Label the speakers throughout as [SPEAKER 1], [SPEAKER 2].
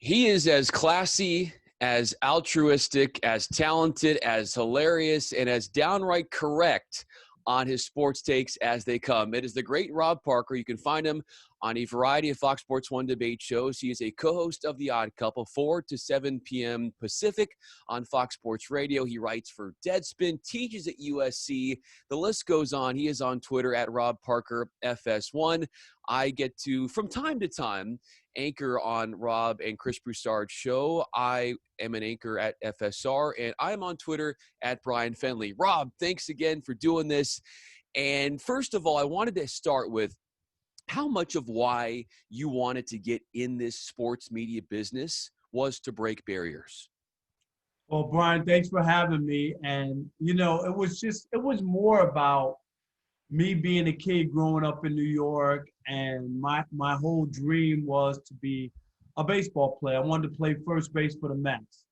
[SPEAKER 1] He is as classy, as altruistic, as talented, as hilarious, and as downright correct on his sports takes as they come. It is the great Rob Parker. You can find him on a variety of Fox Sports 1 debate shows. He is a co-host of The Odd Couple, 4 to 7 p.m. Pacific on Fox Sports Radio. He writes for Deadspin, teaches at USC. The list goes on. He is on Twitter at Rob Parker FS1. I get to, from time to time, anchor on Rob and Chris Broussard's show. I am an anchor at FSR, and I am on Twitter at Bryan Fenley. Rob, thanks again for doing this. And first of all, I wanted to start with how much of why you wanted to get in this sports media business was to break barriers.
[SPEAKER 2] Well, Bryan, thanks for having me. And, it was more about me being a kid growing up in New York, and my whole dream was to be a baseball player. I wanted to play first base for the Mets.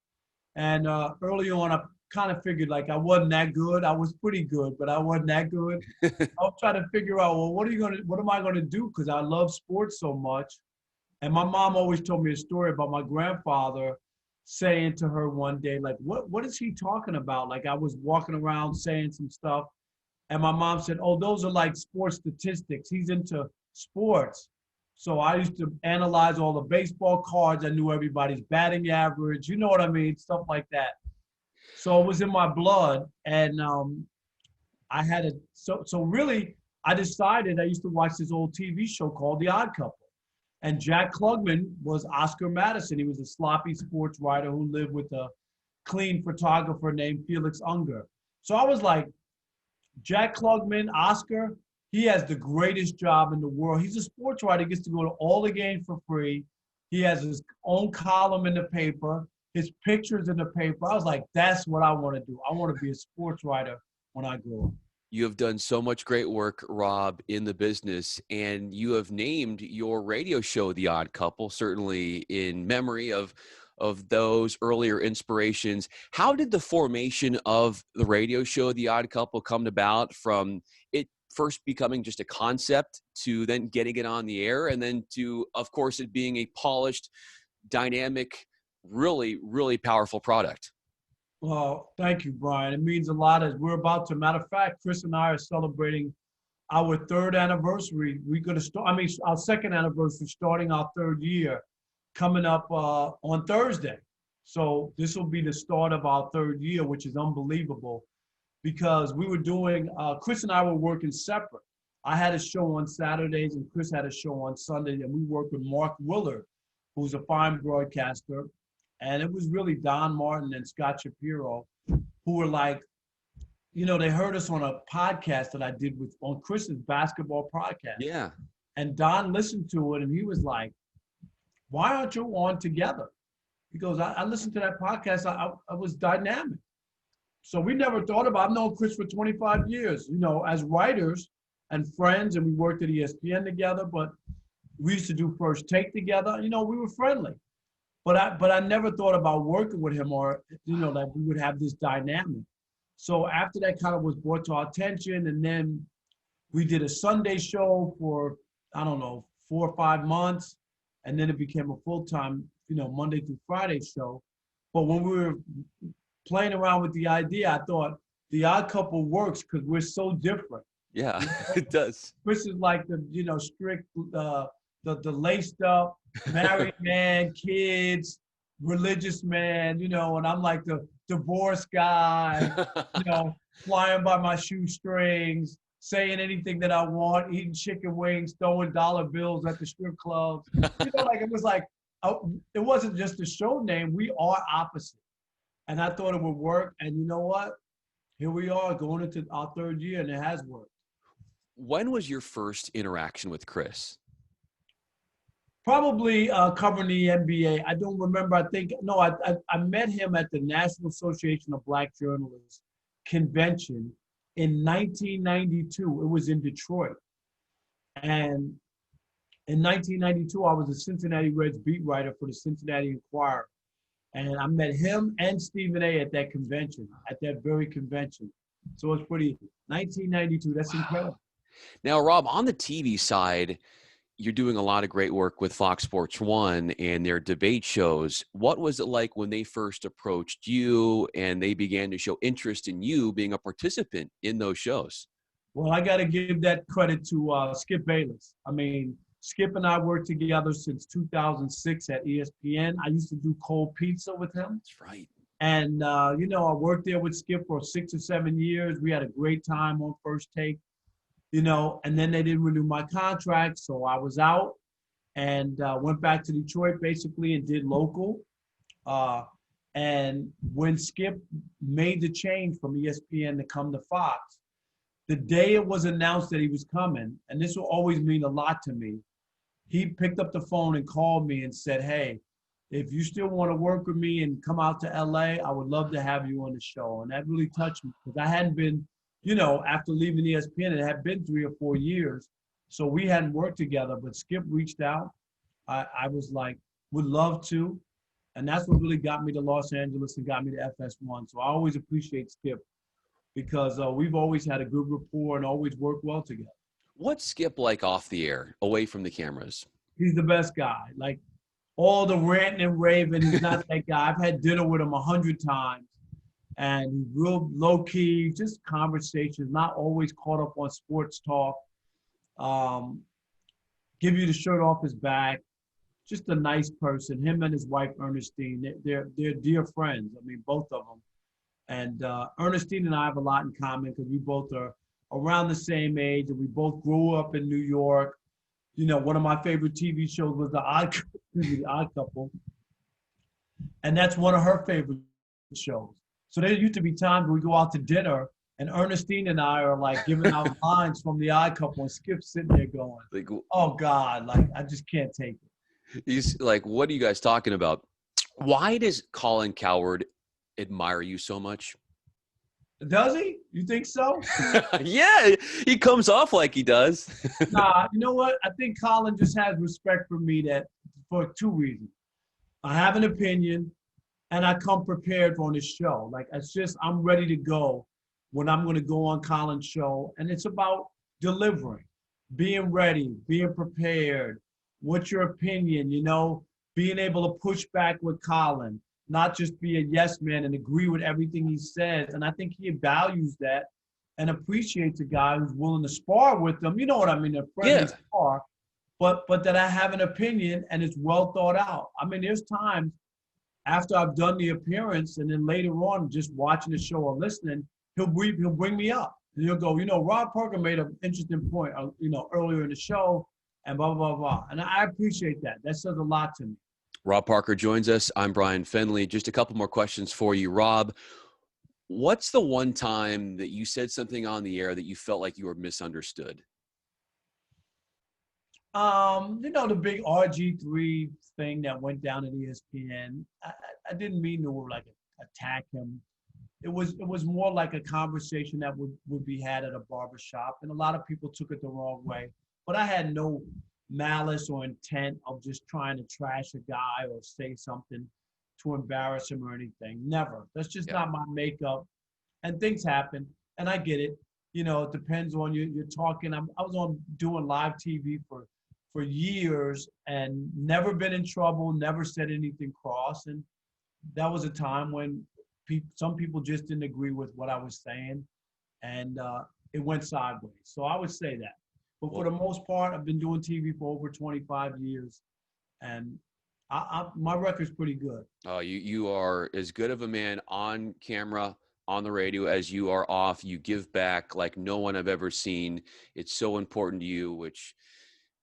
[SPEAKER 2] And early on, I kind of figured like I wasn't that good. I was pretty good, but I wasn't that good. I was trying to figure out, well, what am I gonna do? Because I love sports so much. And my mom always told me a story about my grandfather saying to her one day, like, what is he talking about? Like I was walking around saying some stuff. And my mom said, oh, those are like sports statistics. He's into sports. So I used to analyze all the baseball cards. I knew everybody's batting average. You know what I mean? Stuff like that. So it was in my blood. And I had so really, I decided I used to watch this old TV show called The Odd Couple. And Jack Klugman was Oscar Madison. He was a sloppy sports writer who lived with a clean photographer named Felix Unger. So I was like, Jack Klugman, Oscar, he has the greatest job in the world. He's a sports writer. He gets to go to all the games for free. He has his own column in the paper, his pictures in the paper. I was like, that's what I want to do. I want to be a sports writer when I grow up.
[SPEAKER 1] You have done so much great work, Rob, in the business, and you have named your radio show The Odd Couple, certainly in memory of those earlier inspirations. How did the formation of the radio show The Odd Couple come about, from it first becoming just a concept to then getting it on the air, and then to, of course, it being a polished, dynamic, really, really powerful product?
[SPEAKER 2] Well, thank you, Bryan. It means a lot. As we're about to, matter of fact, Chris and I are celebrating our third anniversary. We're going to start, our second anniversary, starting our third year, coming up on Thursday. So this will be the start of our third year, which is unbelievable, because we were doing, Chris and I were working separate. I had a show on Saturdays and Chris had a show on Sundays, and we worked with Mark Willard, who's a fine broadcaster. And it was really Don Martin and Scott Shapiro who were like, they heard us on a podcast that I did on Chris's basketball podcast.
[SPEAKER 1] Yeah.
[SPEAKER 2] And Don listened to it and he was like, why aren't you on together? He goes, I listened to that podcast. I was dynamic. So we never thought about, I've known Chris for 25 years, as writers and friends, and we worked at ESPN together, but we used to do First Take together. We were friendly. But I never thought about working with him, or, that we would have this dynamic. So after that kind of was brought to our attention, and then we did a Sunday show for, 4 or 5 months. And then it became a full-time, Monday through Friday show. But when we were playing around with the idea, I thought The Odd Couple works because we're so different.
[SPEAKER 1] Yeah, it does.
[SPEAKER 2] Chris is like the, strict, the laced up, married man, kids, religious man, and I'm like the divorced guy, flying by my shoestrings, saying anything that I want, eating chicken wings, throwing dollar bills at the strip clubs. It wasn't just a show name. We are opposite. And I thought it would work. And you know what? Here we are going into our third year, and it has worked.
[SPEAKER 1] When was your first interaction with Chris?
[SPEAKER 2] Probably covering the NBA. I don't remember. I met him at the National Association of Black Journalists convention in 1992. It was in Detroit. And in 1992, I was a Cincinnati Reds beat writer for the Cincinnati Enquirer. And I met him and Stephen A. at that convention, at that very convention. So it's pretty, 1992, that's incredible.
[SPEAKER 1] Now, Rob, on the TV side, you're doing a lot of great work with Fox Sports 1 and their debate shows. What was it like when they first approached you and they began to show interest in you being a participant in those shows?
[SPEAKER 2] Well, I got to give that credit to Skip Bayless. I mean, Skip and I worked together since 2006 at ESPN. I used to do cold pizza with him.
[SPEAKER 1] That's right.
[SPEAKER 2] And, you know, I worked there with Skip for 6 or 7 years. We had a great time on First Take, you know, and then they didn't renew my contract. So I was out and went back to Detroit basically and did local. And when Skip made the change from ESPN to come to Fox, the day it was announced that he was coming, and this will always mean a lot to me, he picked up the phone and called me and said, hey, if you still want to work with me and come out to LA, I would love to have you on the show. And that really touched me because I hadn't been, you know, after leaving ESPN, it had been 3 or 4 years. So we hadn't worked together, but Skip reached out. I was like, would love to. And that's what really got me to Los Angeles and got me to FS1. So I always appreciate Skip because we've always had a good rapport and always worked well together.
[SPEAKER 1] What's Skip like off the air, away from the cameras?
[SPEAKER 2] He's the best guy. Like all the ranting and raving, he's not that guy. I've had dinner with him 100 times. And he's real low-key, just conversations, not always caught up on sports talk. Give you the shirt off his back. Just a nice person. Him and his wife, Ernestine, they're dear friends. I mean, both of them. And Ernestine and I have a lot in common because we both are around the same age and we both grew up in New York. You know, one of my favorite TV shows was The Odd Couple. And that's one of her favorite shows. So there used to be times when we go out to dinner and Ernestine and I are like giving out lines from The Odd Couple and Skip's sitting there going, like, oh God, like I just can't take it.
[SPEAKER 1] He's like, what are you guys talking about? Why does Colin Cowherd admire you so much?
[SPEAKER 2] Does he? You think so?
[SPEAKER 1] Yeah, he comes off like he does.
[SPEAKER 2] Nah, you know what? I think Colin just has respect for me for 2 reasons. I have an opinion and I come prepared on this show. Like it's just, I'm ready to go when I'm going to go on Colin's show. And it's about delivering, being ready, being prepared. What's your opinion? You know, being able to push back with Colin, not just be a yes man and agree with everything he says. And I think he values that and appreciates a guy who's willing to spar with them. You know what I mean? A friendly spar, but that I have an opinion and it's well thought out. I mean, there's times after I've done the appearance and then later on just watching the show or listening, he'll bring me up and he'll go, you know, Rob Parker made an interesting point, you know, earlier in the show and blah, blah, blah. And I appreciate that. That says a lot to me.
[SPEAKER 1] Rob Parker joins us. I'm Bryan Fenley. Just a couple more questions for you, Rob. What's the one time that you said something on the air that you felt like you were misunderstood?
[SPEAKER 2] You know, the big RG3 thing that went down at ESPN. I didn't mean to like attack him. It was more like a conversation that would be had at a barbershop, and a lot of people took it the wrong way. But I had no malice or intent of just trying to trash a guy or say something to embarrass him or anything. Never. That's just not my makeup. And things happen, and I get it. You know, it depends on you. You're talking. I was doing live TV for years and never been in trouble, never said anything cross. And that was a time when some people just didn't agree with what I was saying, and it went sideways. So I would say that. But for the most part, I've been doing TV for over 25 years, and my record's pretty good.
[SPEAKER 1] You are as good of a man on camera, on the radio, as you are off. You give back like no one I've ever seen. It's so important to you, which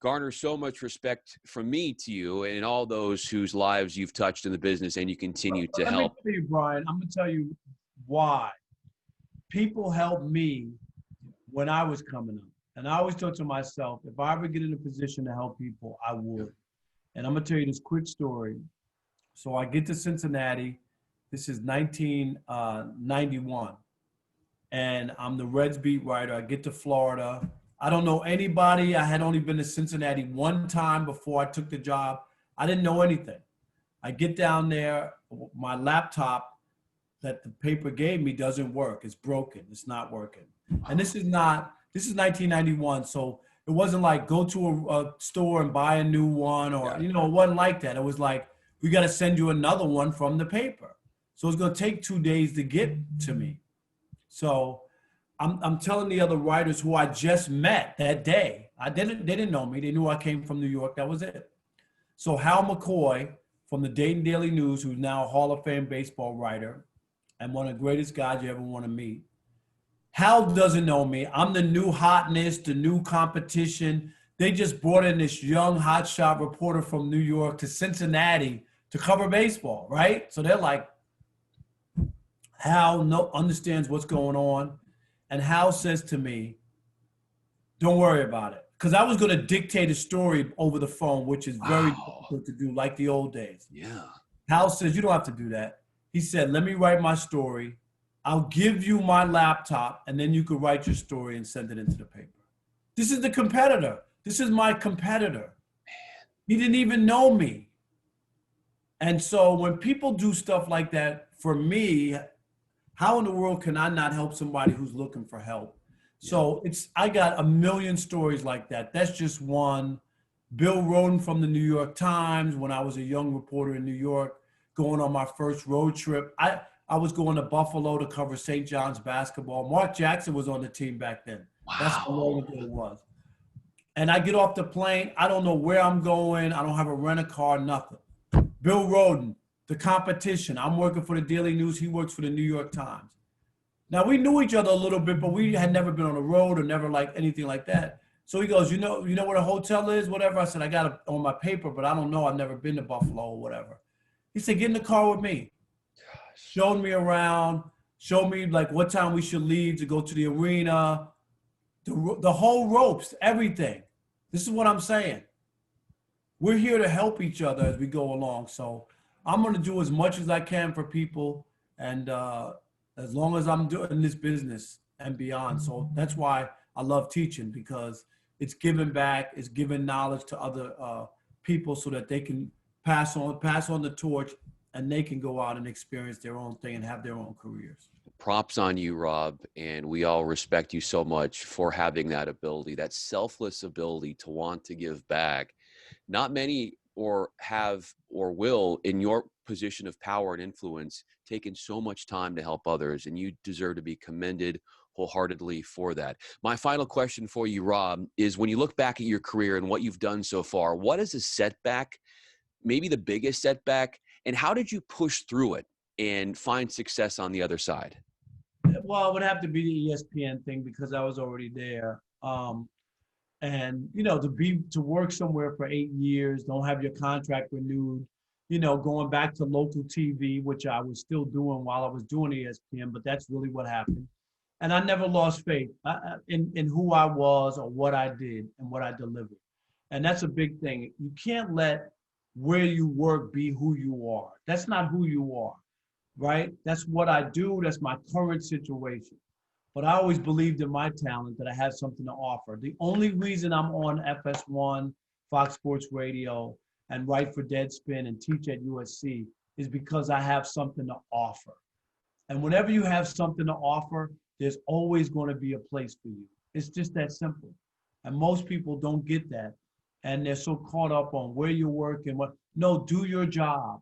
[SPEAKER 1] garners so much respect from me to you and all those whose lives you've touched in the business and you continue to help.
[SPEAKER 2] Let me tell you, Bryan, I'm going to tell you why. People helped me when I was coming up. And I always thought to myself, if I ever get in a position to help people, I would. And I'm going to tell you this quick story. So I get to Cincinnati. This is 1991. And I'm the Reds beat writer. I get to Florida. I don't know anybody. I had only been to Cincinnati one time before I took the job. I didn't know anything. I get down there. My laptop that the paper gave me doesn't work. It's broken. It's not working. And this is 1991. So It wasn't like go to a store and buy a new one, or,
[SPEAKER 1] Yeah.
[SPEAKER 2] you know, it wasn't like that. It was like, we got to send you another one from the paper. So it's going to take 2 days to get to me. So I'm telling the other writers who I just met that day, they didn't know me. They knew I came from New York. That was it. So Hal McCoy from the Dayton Daily News, who's now a Hall of Fame baseball writer and one of the greatest guys you ever want to meet. Hal doesn't know me. I'm the new hotness, the new competition. They just brought in this young hotshot reporter from New York to Cincinnati to cover baseball, right? So they're like, Hal understands what's going on. And Hal says to me, don't worry about it. Because I was going to dictate a story over the phone, which is very difficult to do, like the old days.
[SPEAKER 1] Yeah.
[SPEAKER 2] Hal says, you don't have to do that. He said, let me write my story. I'll give you my laptop, and then you can write your story and send it into the paper. This is the competitor. This is my competitor. He didn't even know me. And so when people do stuff like that, for me, how in the world can I not help somebody who's looking for help? So I got a million stories like that. That's just one. Bill Rhoden from the New York Times, when I was a young reporter in New York, going on my first road trip. I was going to Buffalo to cover St. John's basketball. Mark Jackson was on the team back then.
[SPEAKER 1] Wow.
[SPEAKER 2] That's how long ago it was. And I get off the plane. I don't know where I'm going. I don't have a rent-a-car, nothing. Bill Rhoden, the competition. I'm working for the Daily News. He works for the New York Times. Now, we knew each other a little bit, but we had never been on the road or never like anything like that. So he goes, you know where the hotel is, whatever. I said, I got it on my paper, but I don't know. I've never been to Buffalo or whatever. He said, get in the car with me. Showed me around, showed me like what time we should leave to go to the arena, the whole ropes, everything. This is what I'm saying. We're here to help each other as we go along. So I'm going to do as much as I can for people, and as long as I'm doing this business and beyond. So that's why I love teaching, because it's giving back, it's giving knowledge to other people so that they can pass on the torch, and they can go out and experience their own thing and have their own careers.
[SPEAKER 1] Props on you, Rob. And we all respect you so much for having that ability, that selfless ability to want to give back. Not many have or will, in your position of power and influence, taken so much time to help others, and you deserve to be commended wholeheartedly for that. My final question for you, Rob, is when you look back at your career and what you've done so far, what is a setback, maybe the biggest setback, and how did you push through it and find success on the other side?
[SPEAKER 2] Well, it would have to be the ESPN thing, because I was already there. And, to work somewhere for 8 years, don't have your contract renewed, going back to local TV, which I was still doing while I was doing ESPN, but that's really what happened. And I never lost faith in who I was or what I did and what I delivered. And that's a big thing. You can't let where you work be who you are. That's not who you are, right? That's what I do. That's my current situation. But I always believed in my talent, that I had something to offer. The only reason I'm on FS1, Fox Sports Radio, and write for Deadspin and teach at USC is because I have something to offer. And whenever you have something to offer, there's always going to be a place for you. It's just that simple. And most people don't get that. And they're so caught up on where you work and what. No, do your job.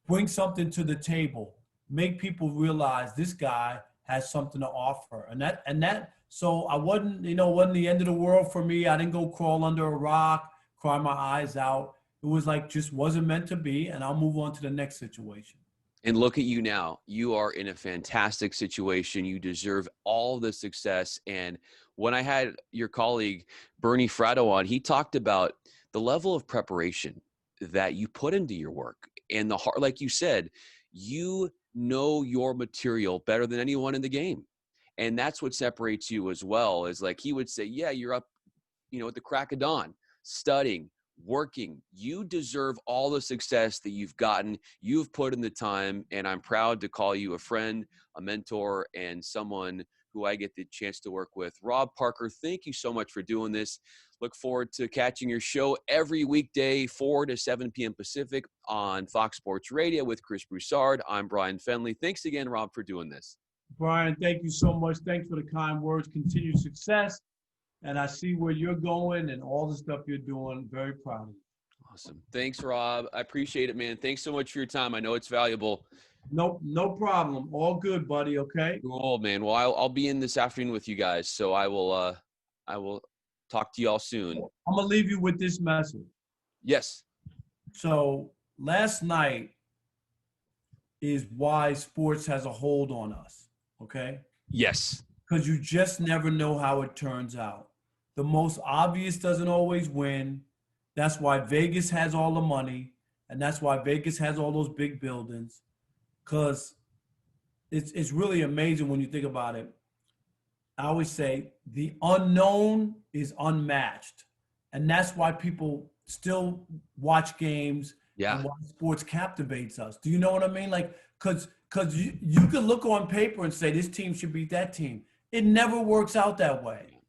[SPEAKER 2] Bring something to the table. Make people realize this guy has something to offer. So I wasn't the end of the world for me. I didn't go crawl under a rock, cry my eyes out. It was like, just wasn't meant to be, and I'll move on to the next situation.
[SPEAKER 1] And look at you now. You are in a fantastic situation. You deserve all the success. And when I had your colleague, Bernie Fratto, on, he talked about the level of preparation that you put into your work. And the heart, like you said, you know your material better than anyone in the game. And that's what separates you as well, is like he would say, yeah, you're up, at the crack of dawn, studying, working. You deserve all the success that you've gotten. You've put in the time, and I'm proud to call you a friend, a mentor, and someone who I get the chance to work with. Rob Parker, thank you so much for doing this. Look forward to catching your show every weekday, 4 to 7 p.m. Pacific on Fox Sports Radio with Chris Broussard. I'm Bryan Fenley. Thanks again, Rob, for doing this.
[SPEAKER 2] Bryan, thank you so much. Thanks for the kind words. Continued success. and I see where you're going and all the stuff you're doing. Very proud of you.
[SPEAKER 1] Awesome. Thanks, Rob. I appreciate it, man. Thanks so much for your time. I know it's valuable.
[SPEAKER 2] No problem. All good, buddy. Okay.
[SPEAKER 1] Cool, man. Well, I'll be in this afternoon with you guys, so I will talk to you all soon.
[SPEAKER 2] I'm gonna leave you with this message.
[SPEAKER 1] Yes.
[SPEAKER 2] So last night is why sports has a hold on us. Okay.
[SPEAKER 1] Yes.
[SPEAKER 2] Because you just never know how it turns out. The most obvious doesn't always win. That's why Vegas has all the money, and that's why Vegas has all those big buildings. Because it's really amazing when you think about it. I always say the unknown is unmatched, and that's why people still watch games.
[SPEAKER 1] Yeah.
[SPEAKER 2] And why sports captivates us. Do you know what I mean? Like, because you can look on paper and say this team should beat that team. It never works out that way.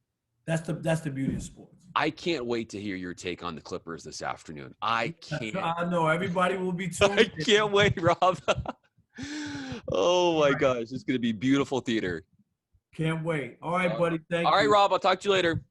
[SPEAKER 2] That's the beauty of sports.
[SPEAKER 1] I can't wait to hear your take on the Clippers this afternoon. I can't.
[SPEAKER 2] I know everybody will be tuned.
[SPEAKER 1] I can't wait, Rob. Oh my gosh, it's going to be beautiful theater.
[SPEAKER 2] Can't wait. All right, buddy. Thank you.
[SPEAKER 1] All right, Rob, I'll talk to you later.